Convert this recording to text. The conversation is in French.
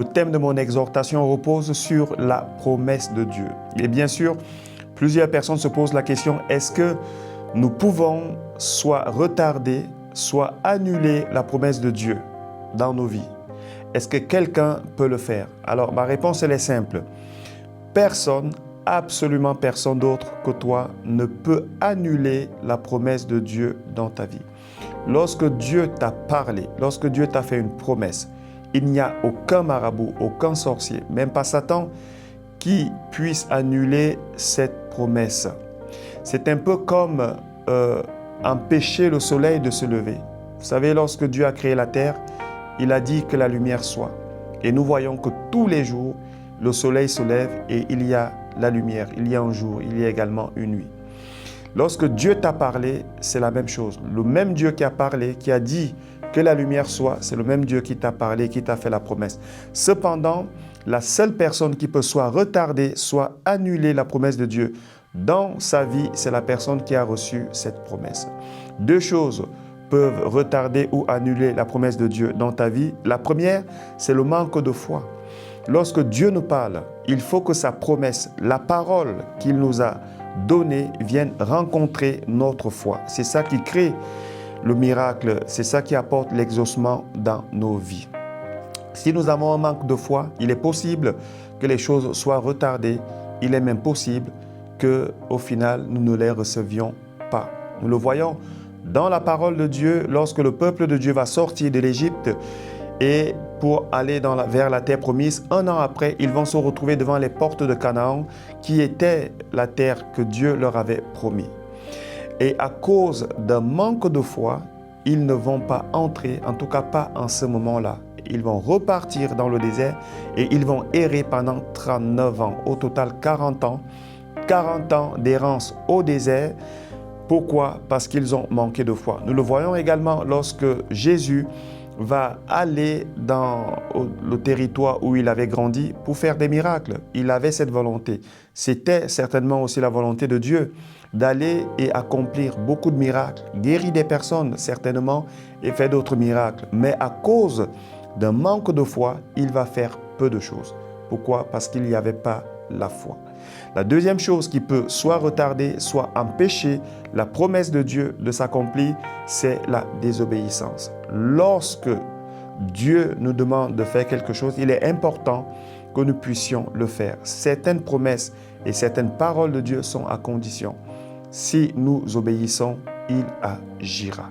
Le thème de mon exhortation repose sur la promesse de Dieu. Et bien sûr, plusieurs personnes se posent la question, est-ce que nous pouvons soit retarder, soit annuler la promesse de Dieu dans nos vies? Est-ce que quelqu'un peut le faire? Alors, ma réponse, elle est simple. Personne, absolument personne d'autre que toi ne peut annuler la promesse de Dieu dans ta vie. Lorsque Dieu t'a parlé, lorsque Dieu t'a fait une promesse, il n'y a aucun marabout, aucun sorcier, même pas Satan, qui puisse annuler cette promesse. C'est un peu comme empêcher le soleil de se lever. Vous savez, lorsque Dieu a créé la terre, il a dit que la lumière soit. Et nous voyons que tous les jours, le soleil se lève et il y a la lumière, il y a un jour, il y a également une nuit. Lorsque Dieu t'a parlé, c'est la même chose. Le même Dieu qui a parlé, qui a dit que la lumière soit, c'est le même Dieu qui t'a parlé, qui t'a fait la promesse. Cependant, la seule personne qui peut soit retarder, soit annuler la promesse de Dieu dans sa vie, c'est la personne qui a reçu cette promesse. Deux choses peuvent retarder ou annuler la promesse de Dieu dans ta vie. La première, c'est le manque de foi. Lorsque Dieu nous parle, il faut que sa promesse, la parole qu'il nous a donnée, vienne rencontrer notre foi. C'est ça qui crée le miracle, c'est ça qui apporte l'exaucement dans nos vies. Si nous avons un manque de foi, il est possible que les choses soient retardées. Il est même possible qu'au final, nous ne les recevions pas. Nous le voyons dans la parole de Dieu, lorsque le peuple de Dieu va sortir de l'Égypte et pour aller vers la terre promise, un an après, ils vont se retrouver devant les portes de Canaan, qui était la terre que Dieu leur avait promis. Et à cause d'un manque de foi, ils ne vont pas entrer, en tout cas pas en ce moment-là. Ils vont repartir dans le désert et ils vont errer pendant 39 ans. Au total, 40 ans. 40 ans d'errance au désert. Pourquoi? Parce qu'ils ont manqué de foi. Nous le voyons également lorsque Jésus va aller dans le territoire où il avait grandi pour faire des miracles. Il avait cette volonté. C'était certainement aussi la volonté de Dieu d'aller et accomplir beaucoup de miracles, guérir des personnes certainement et faire d'autres miracles. Mais à cause d'un manque de foi, il va faire peu de choses. Pourquoi? Parce qu'il n'y avait pas la foi. La deuxième chose qui peut soit retarder, soit empêcher la promesse de Dieu de s'accomplir, c'est la désobéissance. Lorsque Dieu nous demande de faire quelque chose, il est important que nous puissions le faire. Certaines promesses et certaines paroles de Dieu sont à condition. Si nous obéissons, il agira.